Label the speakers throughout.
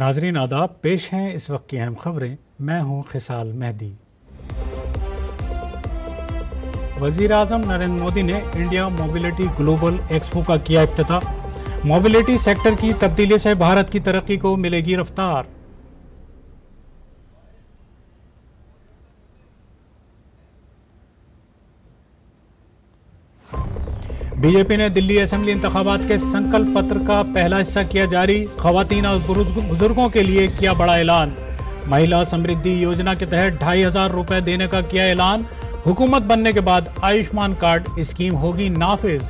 Speaker 1: नाजरीन आदाब, पेश हैं इस वक्त की अहम खबरें। मैं हूं खिसाल मेहदी। वज़ीर आज़म नरेंद्र मोदी ने इंडिया मोबिलिटी ग्लोबल एक्सपो का किया इफ्तिताह। मोबिलिटी सेक्टर की तब्दीली से भारत की तरक्की को मिलेगी रफ्तार। बीजेपी ने दिल्ली असेंबली इंतखाबात के संकल्प पत्र का पहला हिस्सा किया जारी। खवातीन और बुजुर्गों के लिए किया बड़ा ऐलान। महिला समृद्धि योजना के तहत 2500 रुपए देने का किया ऐलान। हुकूमत बनने के बाद आयुष्मान कार्ड स्कीम होगी नाफिज।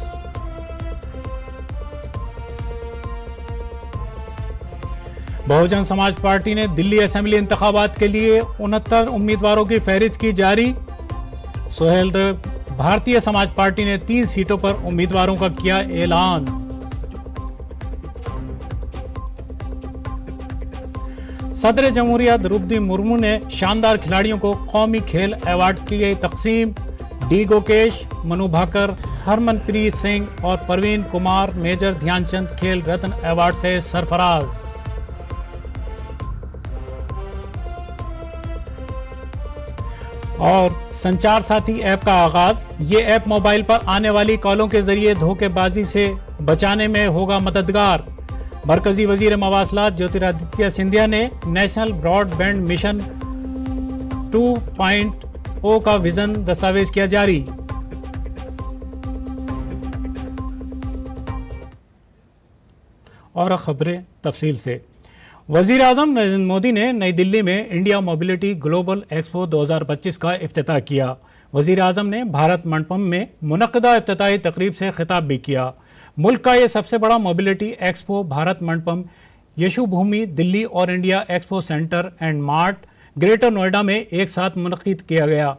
Speaker 1: बहुजन समाज पार्टी ने दिल्ली असेंबली इंतखाबात के लिए 69 उम्मीदवारों की फहरिस्त की जारी। सोहेल देव भारतीय समाज पार्टी ने 3 सीटों पर उम्मीदवारों का किया ऐलान। सदर जमहूरिया द्रौपदी मुर्मू ने शानदार खिलाड़ियों को कौमी खेल अवार्ड किए तकसीम। डी गोकेश, मनु भाकर, हरमनप्रीत सिंह और परवीन कुमार मेजर ध्यानचंद खेल रत्न अवार्ड से सरफराज। और संचार साथी ऐप का आगाज। ये ऐप मोबाइल पर आने वाली कॉलों के जरिए धोखेबाजी से बचाने में होगा मददगार। मरकजी वजीर मवासलात ज्योतिरादित्य सिंधिया ने नेशनल ब्रॉडबैंड मिशन 2.0 का विजन दस्तावेज किया जारी। और खबरें तफसील से। वज़ीर आज़म नरेंद्र मोदी ने नई दिल्ली में इंडिया मोबिलिटी ग्लोबल एक्सपो 2025 का इफ्तिताह किया। वज़ीर आज़म ने भारत मंडपम में मुनक़दा इफ्तिताही तकरीब से खिताब भी किया। मुल्क का ये सबसे बड़ा मोबिलिटी एक्सपो भारत मंडपम, यशु भूमि दिल्ली और India expo centre and mart greater Noida में एक साथ मुनक़िद किया गया।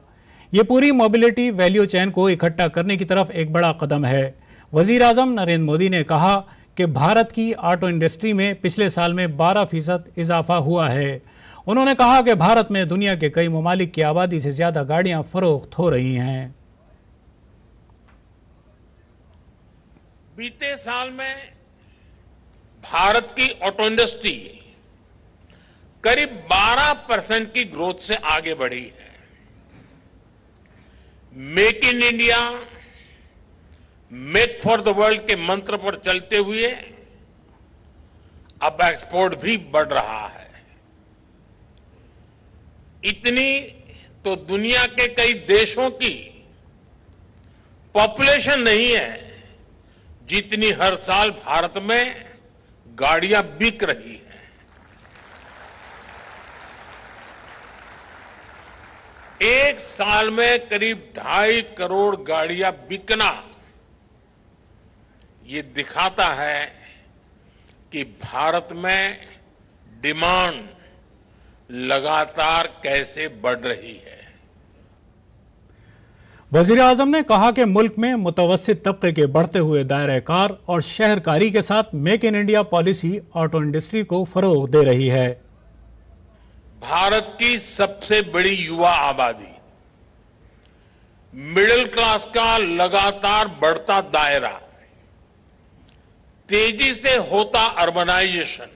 Speaker 1: ये पूरी मोबिलिटी वैल्यू चेन को इकट्ठा करने की तरफ एक बड़ा कदम है। वज़ीर आज़म नरेंद्र मोदी ने कहा कि भारत की ऑटो इंडस्ट्री में पिछले साल में 12% इजाफा हुआ है। उन्होंने कहा कि भारत में दुनिया के कई ममालिक की आबादी से ज्यादा गाड़ियां फरोख्त हो रही हैं।
Speaker 2: बीते साल में भारत की ऑटो इंडस्ट्री करीब 12% की ग्रोथ से आगे बढ़ी है। Make in India, make for the world के मंत्र पर चलते हुए अब एक्सपोर्ट भी बढ़ रहा है। इतनी तो दुनिया के कई देशों की पॉपुलेशन नहीं है जितनी हर साल भारत में गाड़ियां बिक रही हैं। एक साल में करीब 2.5 करोड़ गाड़ियां बिकना ये दिखाता है कि भारत में डिमांड लगातार कैसे बढ़ रही है।
Speaker 1: वज़ीर आज़म ने कहा कि मुल्क में मुतवस्सित तबके के बढ़ते हुए दायरे कार और शहरकारी के साथ make in India policy auto industry को फरोग दे रही है।
Speaker 2: भारत की सबसे बड़ी युवा आबादी, मिडिल क्लास का लगातार बढ़ता दायरा, तेजी से होता अर्बनाइजेशन,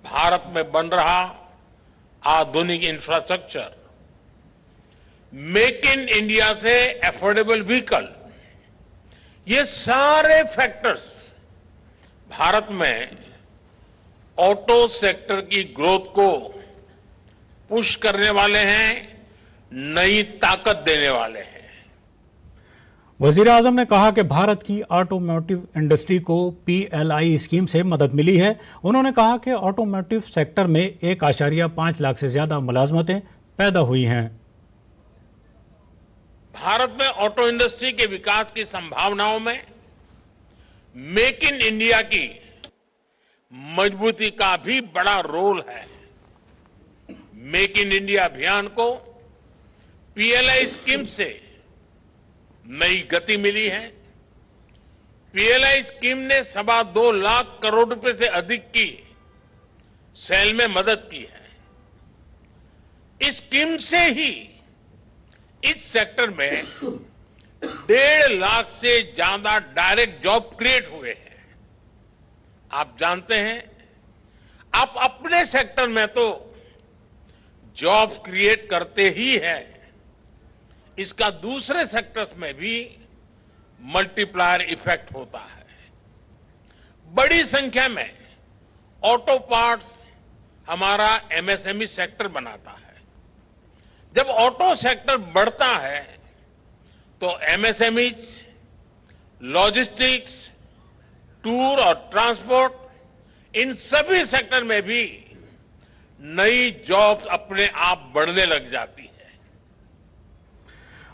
Speaker 2: भारत में बन रहा आधुनिक इंफ्रास्ट्रक्चर, मेक इन इंडिया से अफोर्डेबल व्हीकल, ये सारे फैक्टर्स भारत में ऑटो सेक्टर की ग्रोथ को पुश करने वाले हैं, नई ताकत देने वाले हैं।
Speaker 1: वज़ीर आज़म ने कहा कि भारत की ऑटोमोटिव इंडस्ट्री को PLI स्कीम से मदद मिली है। उन्होंने कहा कि ऑटोमोटिव सेक्टर में 1.5 लाख से ज्यादा मुलाजमतें पैदा हुई हैं।
Speaker 2: भारत में ऑटो इंडस्ट्री के विकास की संभावनाओं में मेक इन इंडिया की मजबूती का भी बड़ा रोल है। मेक इन इंडिया अभियान को PLI स्कीम से नई गति मिली है। PLI स्कीम ने 2.25 लाख करोड़ रुपए से अधिक की सेल में मदद की है। इस स्कीम से ही इस सेक्टर में 1.5 लाख से ज्यादा डायरेक्ट जॉब क्रिएट हुए हैं। आप जानते हैं आप अपने सेक्टर में तो जॉब्स क्रिएट करते ही है, इसका दूसरे सेक्टर्स में भी मल्टीप्लायर इफेक्ट होता है। बड़ी संख्या में ऑटो पार्ट्स हमारा एमएसएमई सेक्टर बनाता है। जब ऑटो सेक्टर बढ़ता है तो एमएसएमई, लॉजिस्टिक्स, टूर और ट्रांसपोर्ट, इन सभी सेक्टर में भी नई जॉब्स अपने आप बढ़ने लग जाती है।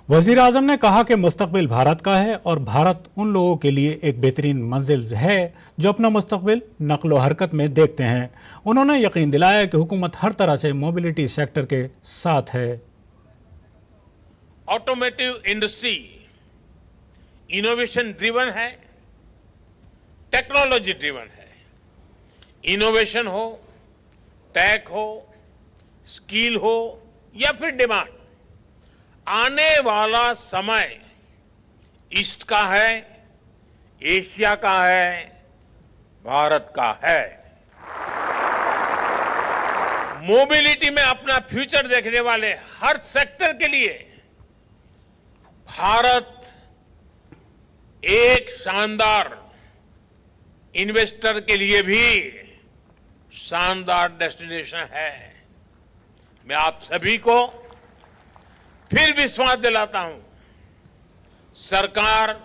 Speaker 1: वजीर आजम ने कहा कि मुस्तकबिल भारत का है और भारत उन लोगों के लिए एक बेहतरीन मंजिल है जो अपना मुस्तकबिल नक्लो हरकत में देखते हैं। उन्होंने यकीन दिलाया कि हुकूमत हर तरह से मोबिलिटी सेक्टर के साथ है।
Speaker 2: ऑटोमोटिव इंडस्ट्री इनोवेशन ड्रिवन है, टेक्नोलॉजी ड्रिवन है। इनोवेशन हो, टेक हो, स्किल हो या फिर डिमांड, आने वाला समय ईस्ट का है, एशिया का है, भारत का है। मोबिलिटी में अपना फ्यूचर देखने वाले हर सेक्टर के लिए भारत एक शानदार, इन्वेस्टर के लिए भी शानदार डेस्टिनेशन है। मैं आप सभी को फिर विश्वास दिलाता हूं, सरकार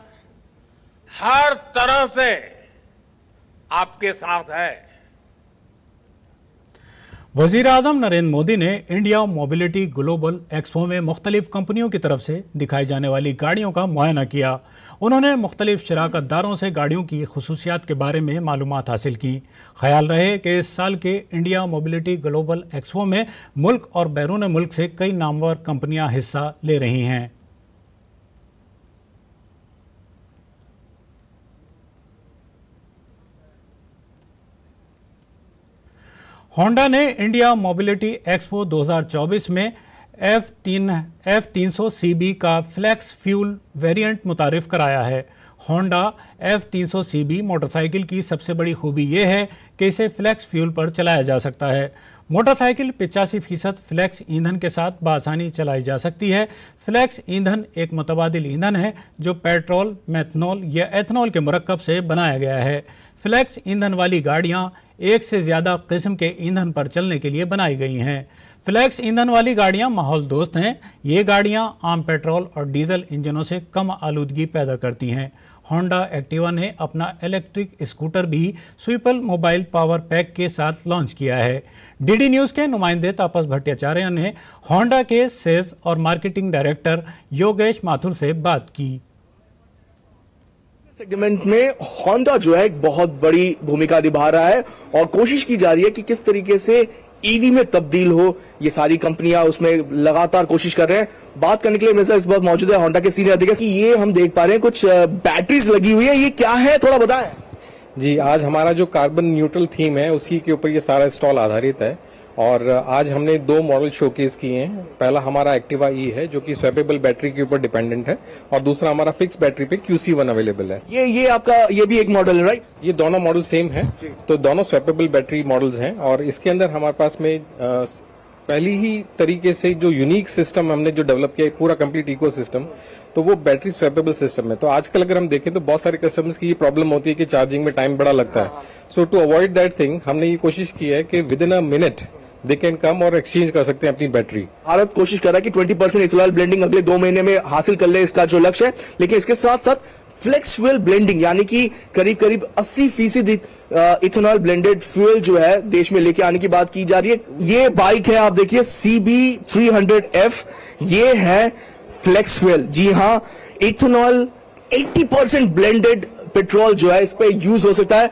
Speaker 2: हर तरह से आपके साथ है।
Speaker 1: वजीर आजम नरेंद्र मोदी ने इंडिया मोबिलिटी ग्लोबल एक्सपो में मुख्तलिफ कंपनियों की तरफ से दिखाई जाने वाली गाड़ियों का मुआयना किया। उन्होंने मुख्तलिफ शराकतदारों से गाड़ियों की खुसूसियात के बारे में मालूमात हासिल की। ख्याल रहे कि इस साल के इंडिया मोबिलिटी ग्लोबल एक्सपो में मुल्क और बैरून मुल्क से कई नामवर कंपनियां हिस्सा ले रही हैं। होंडा ने इंडिया मोबिलिटी एक्सपो 2024 में F300 CB का फ्लेक्स फ्यूल वेरिएंट मुतारिफ कराया है। होंडा F300 CB मोटरसाइकिल की सबसे बड़ी खूबी यह है कि इसे फ्लेक्स फ्यूल पर चलाया जा सकता है। मोटरसाइकिल 85% फ्लेक्स ईंधन के साथ बआसानी चलाई जा सकती है। फ्लेक्स ईंधन एक मुतबादिल ईंधन है जो पेट्रोल, मेथनॉल या एथनॉल के मरकब से बनाया गया है। फ्लेक्स ईंधन वाली गाड़ियां एक से ज़्यादा किस्म के ईंधन पर चलने के लिए बनाई गई हैं। फ्लेक्स ईंधन वाली गाड़ियां माहौल दोस्त हैं। ये गाड़ियां आम पेट्रोल और डीजल इंजनों से कम आलूदगी पैदा करती हैं। होंडा एक्टिवा ने अपना इलेक्ट्रिक स्कूटर भी स्विपल मोबाइल पावर पैक के साथ लॉन्च किया है। डीडी न्यूज़ के नुमाइंदे तापस भट्टाचार्य ने होंडा के सेल्स और मार्केटिंग डायरेक्टर योगेश माथुर से बात की।
Speaker 3: सेगमेंट में होंडा जो है एक बहुत बड़ी भूमिका निभा रहा है और कोशिश की जा रही है कि किस तरीके से ईवी में तब्दील हो। ये सारी कंपनियां उसमें लगातार कोशिश कर रहे हैं। बात करने के लिए मेरे साथ इस वक्त मौजूद है होंडा के सीनियर अधिकारी। ये हम देख पा रहे हैं कुछ बैटरीज लगी हुई है, ये क्या है थोड़ा बताएं।
Speaker 4: जी, आज हमारा जो कार्बन न्यूट्रल थीम है उसी के ऊपर ये सारा स्टॉल आधारित है और आज हमने 2 मॉडल शोकेस किए हैं। पहला हमारा एक्टिवा ई है जो कि स्वैपेबल बैटरी के ऊपर डिपेंडेंट है और दूसरा हमारा फिक्स बैटरी पे QC1 अवेलेबल है।
Speaker 3: ये आपका ये भी एक मॉडल है, राइट?
Speaker 4: ये दोनों मॉडल सेम है, तो दोनों स्वैपेबल बैटरी मॉडल्स हैं और इसके अंदर हमारे पास में पहली ही तरीके से जो यूनिक सिस्टम हमने जो डेवलप किया है, पूरा कंप्लीट इको सिस्टम, तो वो बैटरी स्वैपेबल सिस्टम है। तो आजकल अगर हम देखें तो बहुत सारे कस्टमर्स की ये प्रॉब्लम होती है कि चार्जिंग में टाइम बड़ा लगता है। सो टू अवॉइड दैट थिंग हमने ये कोशिश की है कि with in a minute they can come और एक्सचेंज कर सकते हैं अपनी बैटरी।
Speaker 3: भारत कोशिश कर रहा है कि 20% इथेनॉल ब्लेंडिंग अगले 2 महीने में हासिल कर ले, इसका जो लक्ष्य है। लेकिन इसके साथ साथ फ्लेक्स फ्यूल ब्लेंडिंग यानी कि करीब करीब 80% इथेनॉल ब्लेंडेड फ्यूल जो है देश में लेके आने की बात की जा रही है। ये बाइक है, आप देखिए CB300F, ये है फ्लेक्स फ्यूल। जी हाँ, इथेनॉल 80% ब्लेंडेड पेट्रोल जो है इस पे यूज हो सकता है।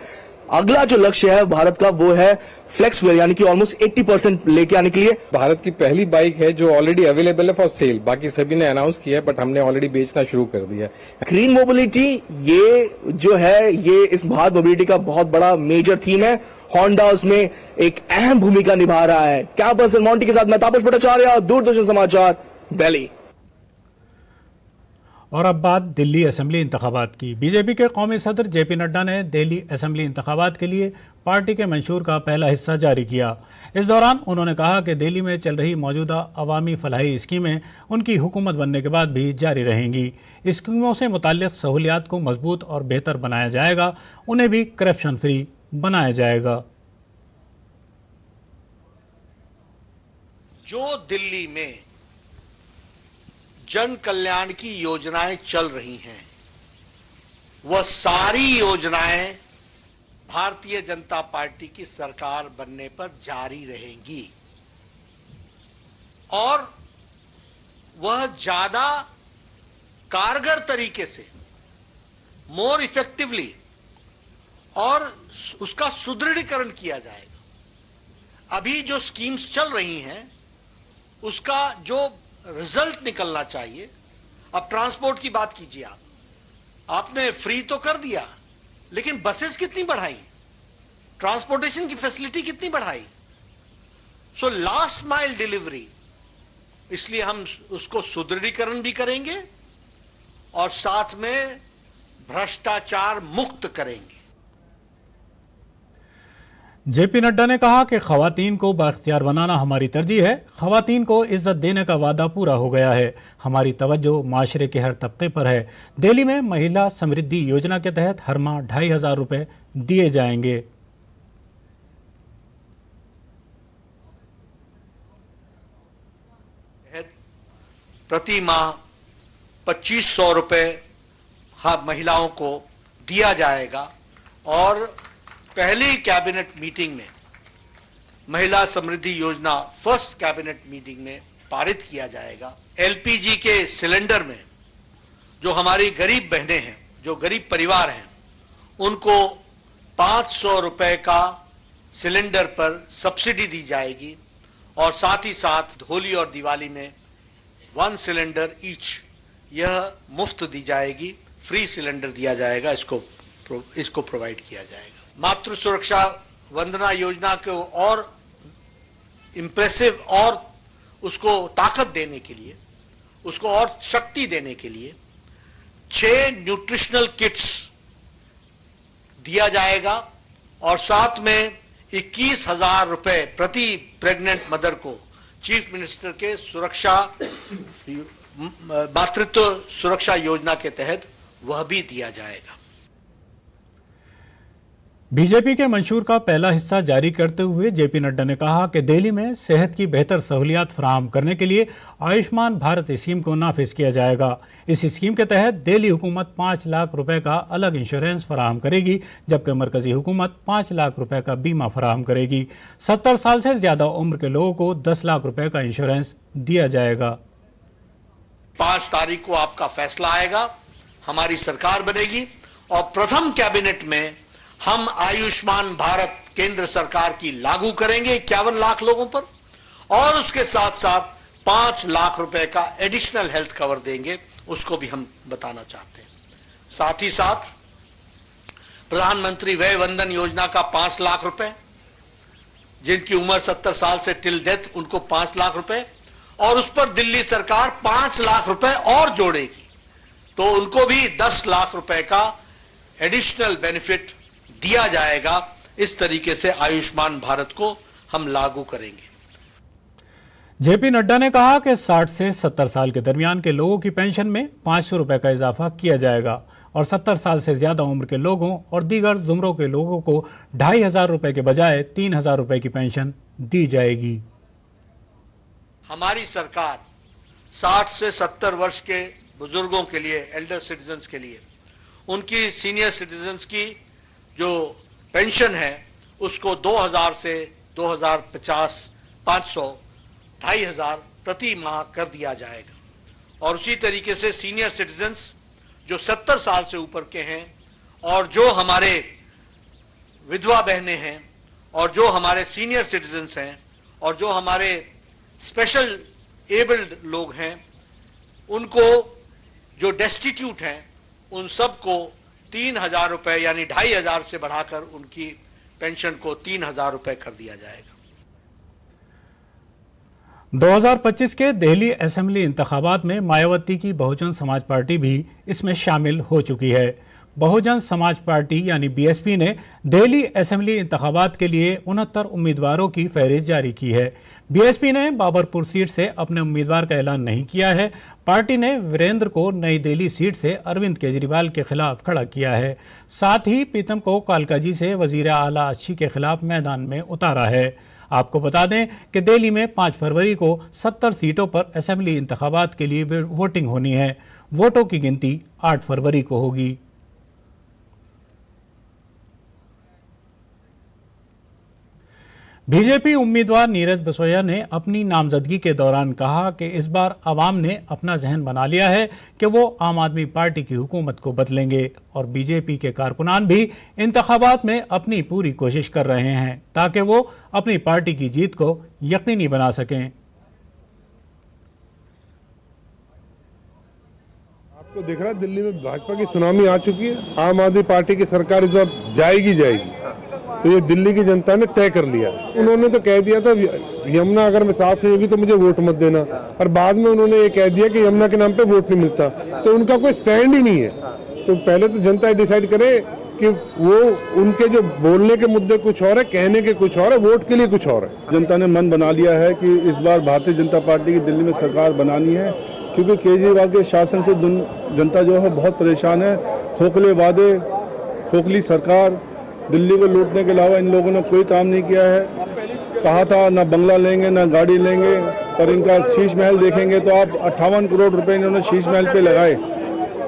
Speaker 3: अगला जो लक्ष्य है भारत का वो है फ्लेक्स फ्यूल यानी कि ऑलमोस्ट 80% लेके आने के लिए।
Speaker 4: भारत की पहली बाइक है जो ऑलरेडी अवेलेबल है फॉर सेल। बाकी सभी ने अनाउंस किया है बट हमने ऑलरेडी बेचना शुरू कर दिया है।
Speaker 3: ग्रीन मोबिलिटी ये जो है ये इस भारत मोबिलिटी का बहुत बड़ा मेजर थीम है। होंडा उसमें एक अहम भूमिका निभा रहा है। क्या पर्सन मॉन्टी के साथ मैं तापस भट्टाचार्य, दूरदर्शन समाचार, दिल्ली।
Speaker 1: और अब बात दिल्ली असेंबली इंतखाबात की। बीजेपी के कौमी सदर जेपी नड्डा ने दिल्ली असेंबली इंतखाबात के लिए पार्टी के मंशूर का पहला हिस्सा जारी किया। इस दौरान उन्होंने कहा कि दिल्ली में चल रही मौजूदा अवामी फलाही स्कीमें उनकी हुकूमत बनने के बाद भी जारी रहेंगी। स्कीमों से मुताल्लिक सहूलियात को मजबूत और बेहतर बनाया जाएगा, उन्हें भी करप्शन फ्री बनाया जाएगा।
Speaker 5: जो दिल्ली में जन कल्याण की योजनाएं चल रही हैं, वह सारी योजनाएं भारतीय जनता पार्टी की सरकार बनने पर जारी रहेंगी और वह ज्यादा कारगर तरीके से, मोर इफेक्टिवली, और उसका सुदृढ़ीकरण किया जाएगा। अभी जो स्कीम्स चल रही हैं उसका जो रिजल्ट निकलना चाहिए। अब ट्रांसपोर्ट की बात कीजिए, आपने फ्री तो कर दिया, लेकिन बसेस कितनी बढ़ाई, ट्रांसपोर्टेशन की फैसिलिटी कितनी बढ़ाई। सो लास्ट माइल डिलीवरी, इसलिए हम उसको सुदृढ़ीकरण भी करेंगे और साथ में भ्रष्टाचार मुक्त करेंगे।
Speaker 1: जेपी नड्डा ने कहा कि खवातीन को बाख्तियार बनाना हमारी तरजीह है। खवातीन को इज्जत देने का वादा पूरा हो गया है। हमारी तवज्जो माशरे के हर तबके पर है। दिल्ली में महिला समृद्धि योजना के तहत हर माह 2500 रुपए दिए जाएंगे।
Speaker 5: प्रति माह 2500 रुपए हर महिलाओं को दिया जाएगा और पहली कैबिनेट मीटिंग में महिला समृद्धि योजना फर्स्ट कैबिनेट मीटिंग में पारित किया जाएगा। एलपीजी के सिलेंडर में जो हमारी गरीब बहनें हैं, जो गरीब परिवार हैं, उनको 500 रुपए का सिलेंडर पर सब्सिडी दी जाएगी और साथ ही साथ होली और दिवाली में 1 सिलेंडर ईच, यह मुफ्त दी जाएगी, फ्री सिलेंडर दिया जाएगा, इसको प्रोवाइड किया जाएगा। मातृ सुरक्षा वंदना योजना को और इंप्रेसिव और उसको ताकत देने के लिए, उसको और शक्ति देने के लिए 6 न्यूट्रिशनल किट्स दिया जाएगा और साथ में 21,000 रुपए प्रति प्रेग्नेंट मदर को चीफ मिनिस्टर के मातृत्व सुरक्षा योजना के तहत वह भी दिया जाएगा।
Speaker 1: बीजेपी के मंशूर का पहला हिस्सा जारी करते हुए जेपी नड्डा ने कहा कि दिल्ली में सेहत की बेहतर सहूलियात फराहम करने के लिए आयुष्मान भारत स्कीम को नाफिज किया जाएगा। इस स्कीम के तहत दिल्ली हुकूमत 5 लाख रुपए का अलग इंश्योरेंस फराहम करेगी, जबकि मरकजी हुकूमत 5 लाख रुपए का बीमा फराहम करेगी। 70 साल से ज्यादा उम्र के लोगों को 10 लाख रुपए का इंश्योरेंस दिया जाएगा।
Speaker 5: 5 तारीख को आपका फैसला आएगा, हमारी सरकार बनेगी और प्रथम कैबिनेट में हम आयुष्मान भारत केंद्र सरकार की लागू करेंगे 51 लाख लोगों पर और उसके साथ साथ 5 लाख रुपए का एडिशनल हेल्थ कवर देंगे, उसको भी हम बताना चाहते हैं। साथ ही साथ प्रधानमंत्री वय वंदन योजना का 5 लाख रुपए, जिनकी उम्र 70 साल से टिल डेथ, उनको 5 लाख रुपए और उस पर दिल्ली सरकार 5 लाख रुपए और जोड़ेगी, तो उनको भी 10 लाख रुपए का एडिशनल बेनिफिट दिया जाएगा। इस तरीके से आयुष्मान भारत को हम लागू करेंगे।
Speaker 1: जेपी नड्डा ने कहा कि 60 से 70 साल के दरमियान के लोगों की पेंशन में 500 रुपए का इजाफा किया जाएगा और 70 साल से ज्यादा उम्र के लोगों और दीगर जुमरों के लोगों को 2500 रुपए के बजाय 3000 रुपए की पेंशन दी जाएगी।
Speaker 5: हमारी सरकार 60 से 70 वर्ष के बुजुर्गों के लिए, एल्डर सिटीजन्स के लिए, उनकी सीनियर सिटीजन्स की जो पेंशन है उसको 2000 से 2050 500 2500 प्रति माह कर दिया जाएगा और उसी तरीके से सीनियर सिटीजन्स जो 70 साल से ऊपर के हैं और जो हमारे विधवा बहनें हैं और जो हमारे सीनियर सिटीजन्स हैं और जो हमारे स्पेशल एबल्ड लोग हैं, उनको जो डेस्टिट्यूट हैं, उन सबको 3000 रुपए यानी 2500 से बढ़ाकर उनकी पेंशन को 3000 रुपए कर दिया जाएगा।
Speaker 1: 2025 के दिल्ली असेंबली इंतखाबात में मायावती की बहुजन समाज पार्टी भी इसमें शामिल हो चुकी है। बहुजन समाज पार्टी यानी बीएसपी ने दिल्ली असेंबली इंतखाबात के लिए 69 उम्मीदवारों की फहरिस्त जारी की है। बीएसपी ने बाबरपुर सीट से अपने उम्मीदवार का ऐलान नहीं किया है। पार्टी ने वीरेंद्र को नई दिल्ली सीट से अरविंद केजरीवाल के खिलाफ खड़ा किया है। साथ ही प्रीतम को कालकाजी से वजीर आला अच्छी के खिलाफ मैदान में उतारा है। आपको बता दें कि दिल्ली में 5 फरवरी को 70 सीटों पर असेंबली इंतखाबात के लिए वोटिंग होनी है। वोटों की गिनती 8 फरवरी को होगी। बीजेपी उम्मीदवार नीरज बसोया ने अपनी नामजदगी के दौरान कहा कि इस बार आवाम ने अपना जहन बना लिया है कि वो आम आदमी पार्टी की हुकूमत को बदलेंगे और बीजेपी के कारकुनान भी इंतखाबात में अपनी पूरी कोशिश कर रहे हैं ताकि वो अपनी पार्टी की जीत को यकीनी बना सकें।
Speaker 6: आपको दिख रहा है दिल्ली में भाजपा की सुनामी आ चुकी है। आम आदमी पार्टी की सरकार इस बार जाएगी। तो ये दिल्ली की जनता ने तय कर लिया। उन्होंने तो कह दिया था यमुना अगर मैं साफ नहीं होगी तो मुझे वोट मत देना, और बाद में उन्होंने ये कह दिया कि यमुना के नाम पे वोट नहीं मिलता। तो उनका कोई स्टैंड ही नहीं है। तो पहले तो जनता डिसाइड करे कि वो उनके जो बोलने के मुद्दे कुछ और है, कहने के कुछ और है, वोट के लिए कुछ और है।
Speaker 7: जनता ने मन बना लिया है कि इस बार भारतीय जनता पार्टी की दिल्ली में सरकार बनानी है, क्योंकि केजरीवाल के शासन से जनता जो है बहुत परेशान है। खोखले वादे, खोखली सरकार, दिल्ली को लूटने के अलावा इन लोगों ने कोई काम नहीं किया है। कहा था ना बंगला लेंगे ना गाड़ी लेंगे, पर इनका शीश महल देखेंगे तो आप 58 करोड़ रुपए इन्होंने शीश महल पे लगाए।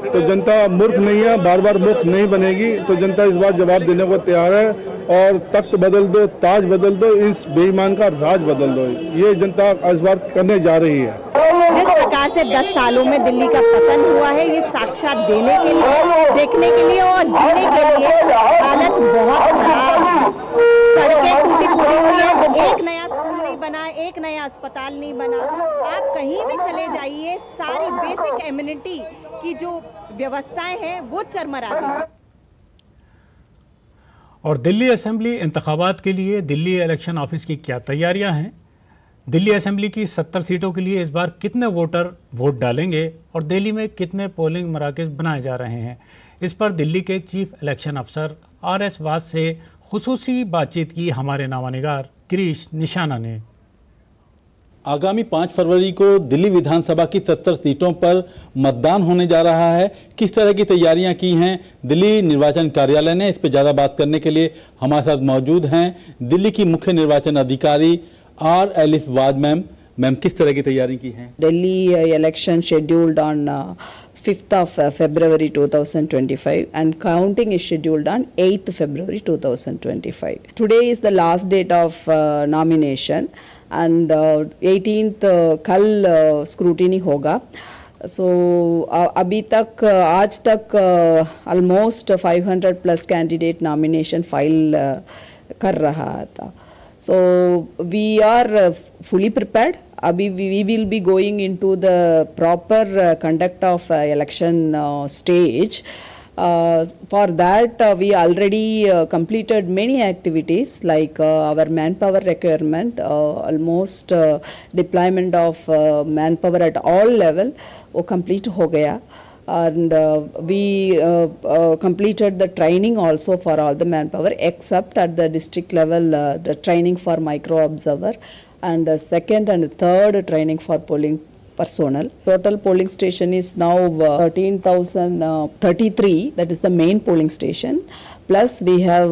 Speaker 7: तो जनता मूर्ख नहीं है, बार बार मूर्ख नहीं बनेगी। तो जनता इस बार जवाब देने को तैयार है और तख्त बदल दो, ताज बदल दो, इस बेईमान का राज बदल दो, ये जनता इस बार करने जा रही है।
Speaker 8: जिस प्रकार से 10 सालों में दिल्ली का पतन हुआ है, ये साक्षात देने के लिए, देखने के लिए और जीने के लिए हालत बहुत खराब। सड़कें टूटी फूटी हुई है, एक नया स्कूल नहीं बना, एक नया अस्पताल नहीं बना। आप कहीं भी चले जाइए, सारी बेसिक एमिनिटी की जो व्यवस्थाएं हैं वो चरमरा गई।
Speaker 1: और दिल्ली असेंबली इंतखाबात के लिए दिल्ली इलेक्शन ऑफिस की क्या तैयारियां हैं? दिल्ली असेंबली की 70 सीटों के लिए इस बार कितने वोटर वोट डालेंगे और दिल्ली में कितने पोलिंग मराकज़ बनाए जा रहे हैं? इस पर दिल्ली के चीफ इलेक्शन अफसर RS वास से खुसूसी बातचीत की हमारे नामानिगार गिरीश निशाना ने।
Speaker 9: आगामी 5 फरवरी को दिल्ली विधानसभा की 70 सीटों पर मतदान होने जा रहा है। किस तरह की तैयारियां की हैं दिल्ली निर्वाचन कार्यालय ने, इस पर ज़्यादा बात करने के लिए हमारे साथ मौजूद हैं दिल्ली की मुख्य निर्वाचन अधिकारी R. एलिस वाद मैम किस तरह की तैयारी की हैं?
Speaker 10: Delhi election scheduled on 5th of February 2025 and counting is scheduled on 8th February 2025. Today is the last date of nomination and 18th कल scrutiny होगा। So अभी तक आज तक almost 500 plus candidate nomination file कर रहा था। So we are fully prepared. Abhi we will be going into the proper conduct of election stage. For that we already completed many activities like our manpower requirement, almost deployment of manpower at all level वो complete हो गया. And we completed the training also for all the manpower except at the district level the training for micro observer and second and third training for polling personnel. Total polling station is now 13,033, that is the main polling station, plus we have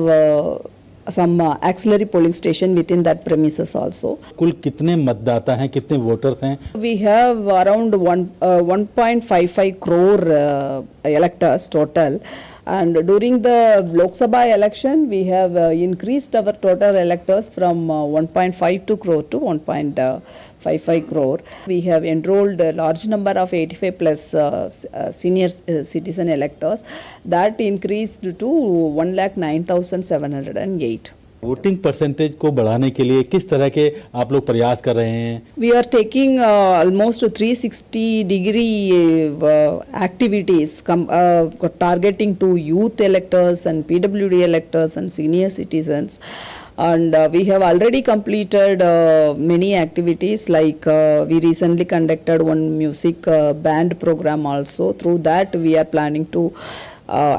Speaker 10: some auxiliary polling station within that premises also.
Speaker 9: कुल कितने मतदाता हैं, कितने voters हैं?
Speaker 10: We have around 1.55 crore electors total, and during the Lok Sabha election we have increased our total electors from 1.52 crore to 1.55 crore. We have enrolled a large number of 85 plus senior citizen electors. That increased to 1,09,708.
Speaker 9: Voting percentage को बढ़ाने के लिए किस तरह के आप लोग प्रयास कर रहे हैं?
Speaker 10: We are taking almost 360-degree activities targeting to youth electors and PWD electors and senior citizens. And we have already completed many activities, like we recently conducted one music band program also. Through that we are planning to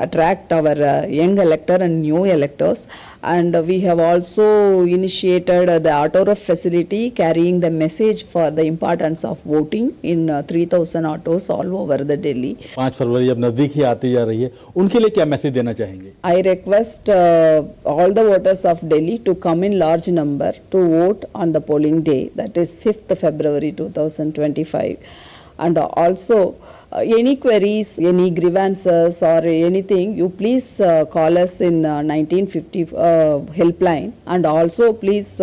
Speaker 10: attract our young elector and new electors, and we have also initiated the Autoref facility carrying the message for the importance of voting in 3000 autos all over the Delhi.
Speaker 9: 5 फरवरी अब नजदीक ही आती जा रही है, उनके लिए क्या message देना चाहेंगे?
Speaker 10: I request all the voters of Delhi to come in large number to vote on the polling day, that is 5th February 2025, and also any queries, any grievances or anything, you please call us in 1950 helpline, and also please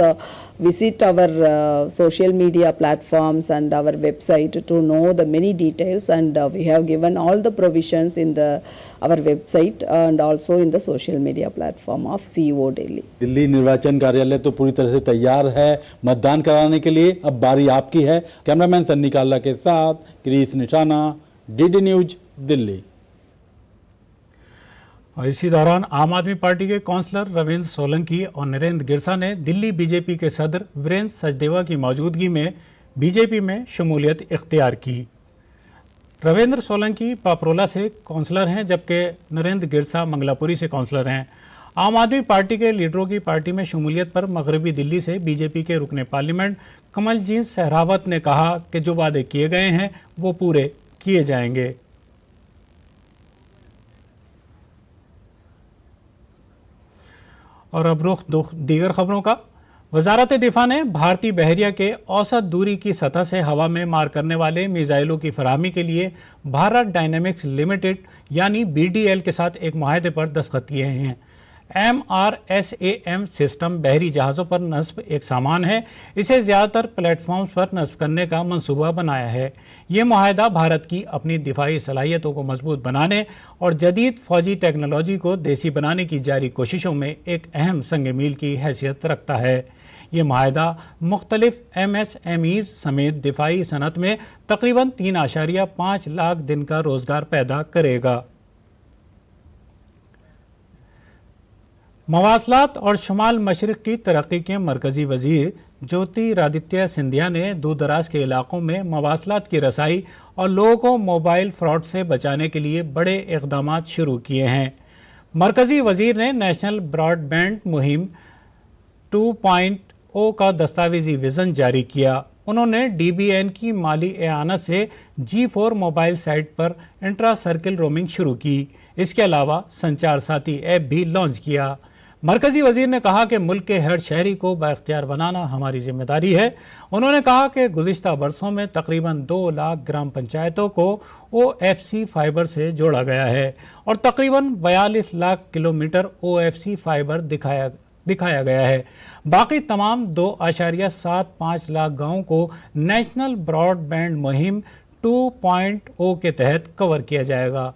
Speaker 10: visit our social media platforms and our website to know the many details, and we have given all the provisions in our website and also in the social media platform of CEO Delhi.
Speaker 9: Delhi निर्वाचन कार्यालय तो पूरी तरह से तैयार है मतदान कराने के लिए, अब बारी आपकी है। कैमरामैन सन्नी काला के साथ क्रिस निशाना, डीडी न्यूज, दिल्ली।
Speaker 1: और इसी दौरान आम आदमी पार्टी के काउंसलर रविंद्र सोलंकी और नरेंद्र गिरसा ने दिल्ली बीजेपी के सदर वीरेंद्र सचदेवा की मौजूदगी में बीजेपी में शमूलियत इख्तियार की। रविंद्र सोलंकी पापरोला से काउंसलर हैं, जबकि नरेंद्र गिरसा मंगलापुरी से काउंसलर हैं। आम आदमी पार्टी के लीडरों की पार्टी में शमूलियत पर मगरबी दिल्ली से बीजेपी के रुकने पार्लियामेंट कमलजीत सहरावत ने कहा कि जो वादे किए गए हैं वो पूरे किए जाएंगे। और अब रुख दीगर खबरों का। वजारत दिफा ने भारतीय बहरिया के औसत दूरी की सतह से हवा में मार करने वाले मिसाइलों की फराहमी के लिए भारत डायनेमिक्स लिमिटेड यानी BDL के साथ एक मुआहदे पर दस्तखत किए हैं। MRSAM सिस्टम बहरी जहाज़ों पर नस्ब एक सामान है, इसे ज़्यादातर प्लेटफॉर्म्स पर नस्ब करने का मंसूबा बनाया है। ये मुआहदा भारत की अपनी दिफाई सलाहियतों को मजबूत बनाने और जदीद फ़ौजी टेक्नोलॉजी को देसी बनाने की जारी कोशिशों में एक अहम संग मील की हैसियत रखता है। ये मुआहदा मुख्तलिफ MSMEs समेत दिफाई सनत में तकरीबन 3.5 लाख दिन का रोज़गार पैदा करेगा। मवासलात और शुमाल मशरिक़ की तरक्की के मरकज़ी वज़ीर ज्योतिरादित्य सिंधिया ने दूर दराज के इलाकों में मवासलात की रसाई और लोगों को मोबाइल फ्रॉड से बचाने के लिए बड़े इक़दामात शुरू किए हैं। मरकज़ी वज़ीर ने नेशनल ब्रॉडबैंड मुहिम 2.0 का दस्तावेजी विज़न जारी किया। उन्होंने DBN की माली एआनत से G4 मोबाइल साइट पर इंट्रा सर्किल रोमिंग शुरू की। इसके अलावा संचार साथी ऐप भी लॉन्च किया। मरकजी वजीर ने कहा कि मुल्क के हर शहरी को बाइख्तियार बनाना हमारी जिम्मेदारी है। उन्होंने कहा कि गुज़िश्ता बरसों में तकरीबन 2 लाख ग्राम पंचायतों को OFC फाइबर से जोड़ा गया है और तकरीबन 42 लाख किलोमीटर OFC फाइबर दिखाया गया है। बाकी तमाम 2.75 लाख गाँवों को नेशनल ब्रॉडबैंड मुहिम 2.0 के तहत कवर किया जाएगा।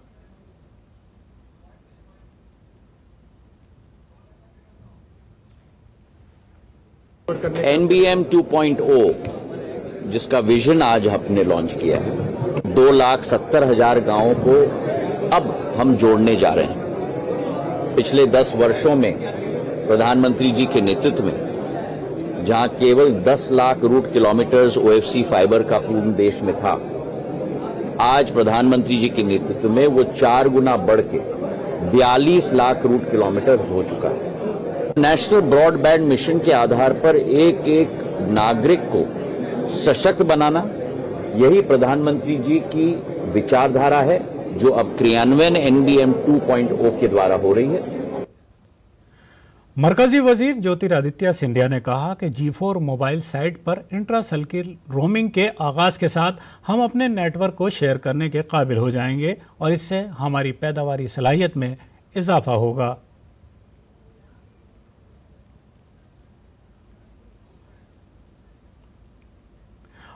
Speaker 11: NBM 2.0 जिसका विजन आज हमने लॉन्च किया है, 2,70,000 गांवों को अब हम जोड़ने जा रहे हैं। पिछले 10 वर्षों में प्रधानमंत्री जी के नेतृत्व में जहां केवल 10 lakh route kilometres OFC fibre का पूर्ण देश में था, आज प्रधानमंत्री जी के नेतृत्व में वो 4 गुना बढ़ के 42 लाख रूट किलोमीटर हो चुका है। नेशनल ब्रॉडबैंड मिशन के आधार पर एक एक नागरिक को सशक्त बनाना, यही प्रधानमंत्री जी की विचारधारा है जो अब क्रियान्वयन NBM 2.0 के द्वारा हो रही है।
Speaker 1: मरकजी वजीर ज्योतिरादित्य सिंधिया ने कहा कि G4 मोबाइल साइट पर इंट्रा सर्किल रोमिंग के आगाज के साथ हम अपने नेटवर्क को शेयर करने के काबिल हो जाएंगे और इससे हमारी पैदावारी सलाहियत में इजाफा होगा।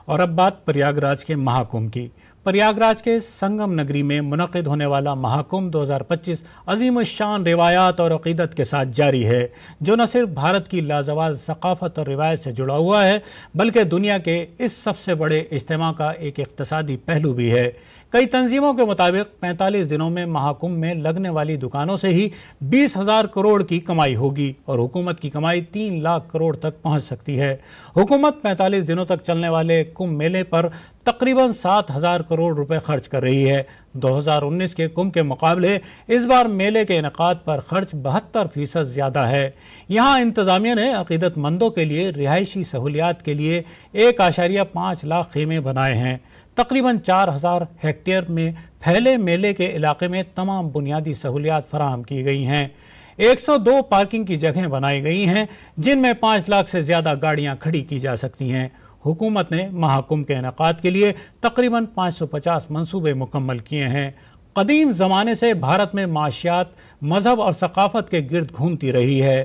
Speaker 1: और अब बात प्रयागराज के महाकुंभ की। प्रयागराज के संगम नगरी में मुनक़िद होने वाला महाकुंभ 2025 अजीम शान रिवायात और अक़ीदत के साथ जारी है, जो न सिर्फ भारत की लाजवाल सकाफ़त और रिवायत से जुड़ा हुआ है, बल्कि दुनिया के इस सबसे बड़े इज्तिमा का एक इक़्तिसादी पहलू भी है। कई तंजीमों के मुताबिक 45 दिनों में महाकुंभ में लगने वाली दुकानों से ही 20,000 करोड़ की कमाई होगी और हुकूमत की कमाई 3 लाख करोड़ तक पहुंच सकती है। हुकूमत 45 दिनों तक चलने वाले कुंभ मेले पर तकरीबन 7,000 करोड़ रुपए खर्च कर रही है। 2019 के कुंभ के मुकाबले इस बार मेले के इनेकाद पर खर्च 72% ज़्यादा है। यहाँ इंतज़ामिया ने अक़ीदतमंदों के लिए रिहायशी सहूलियात के लिए 1.5 लाख खेमे बनाए हैं। तकरीबन 4,000 हेक्टेयर में फैले मेले के इलाके में तमाम बुनियादी सहूलियात फराहम की गई हैं। 102 पार्किंग की जगह बनाई गई हैं जिनमें 5 लाख से ज़्यादा गाड़ियाँ खड़ी की जा सकती हैं। हुकूमत ने महाकुंभ के इनेकाद के लिए तकरीबन 550 मंसूबे मुकम्मल किए हैं। कदीम ज़माने से भारत में माशियात मजहब और सकाफत के गिर्द घूमती रही है।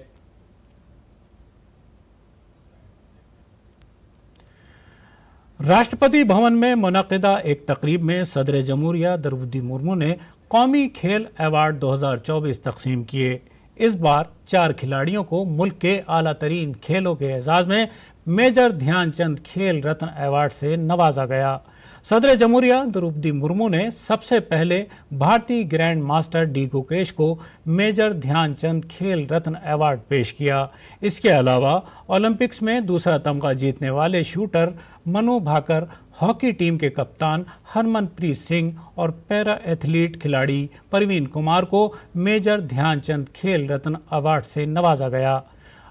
Speaker 1: राष्ट्रपति भवन में मुनक़िदा एक तकरीब में सदर जमहूरिया द्रौपदी मुर्मू ने कौमी खेल अवार्ड 2024 तकसीम किए। इस बार 4 खिलाड़ियों को मुल्क के आला तरीन खेलों के एजाज़ में मेजर ध्यानचंद खेल रत्न अवार्ड से नवाजा गया। सदर जमहूरिया द्रौपदी मुर्मू ने सबसे पहले भारतीय ग्रैंड मास्टर डी गुकेश को मेजर ध्यानचंद खेल रत्न अवार्ड पेश किया। इसके अलावा ओलंपिक्स में दूसरा तमगा जीतने वाले shooter Manu Bhaker, hockey team के कप्तान हरमनप्रीत सिंह और पैरा एथलीट खिलाड़ी परवीन कुमार को मेजर ध्यानचंद खेल रत्न अवार्ड से नवाजा गया।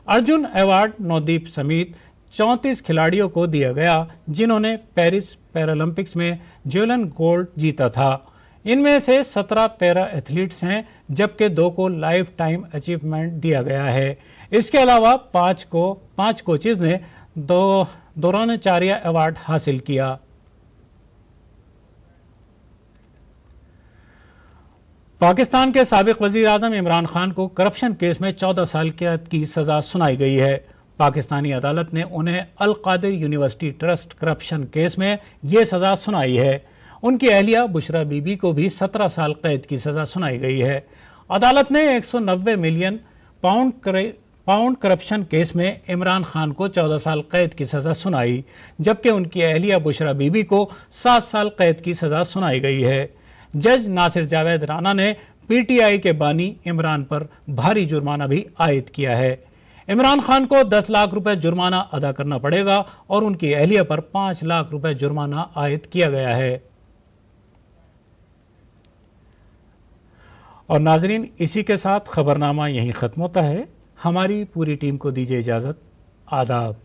Speaker 1: अर्जुन अवार्ड नवदीप समेत 34 खिलाड़ियों को दिया गया जिन्होंने पेरिस पैरालंपिक्स में ज्वेलन गोल्ड जीता था। इनमें से 17 पैरा एथलीट्स हैं जबकि 2 को लाइफ टाइम अचीवमेंट दिया गया है। इसके अलावा 5 कोचेज ने द्रोणाचार्य अवार्ड हासिल किया। पाकिस्तान के साबिक वजीर आजम इमरान खान को करप्शन केस में 14 साल कैद की सजा सुनाई गई है। पाकिस्तानी अदालत ने उन्हें Al Qadir university trust corruption case में ये सजा सुनाई है। उनकी अहलिया बुशरा बीबी को भी 17 साल कैद की सजा सुनाई गई है। अदालत ने 190 मिलियन पाउंड करप्शन केस में इमरान खान को 14 साल कैद की सजा सुनाई, जबकि उनकी अहलिया बुशरा बीबी को 7 साल कैद की सजा सुनाई गई है। जज नासिर जावेद राना ने पीटीआई के बानी इमरान पर भारी जुर्माना भी आयद किया है। इमरान खान को 10 लाख रुपए जुर्माना अदा करना पड़ेगा और उनकी अहलिया पर 5 लाख रुपए जुर्माना आयद किया गया है। और नाजरीन, इसी के साथ खबरनामा यहीं ख़त्म होता है। हमारी पूरी टीम को दीजिए इजाज़त। आदाब।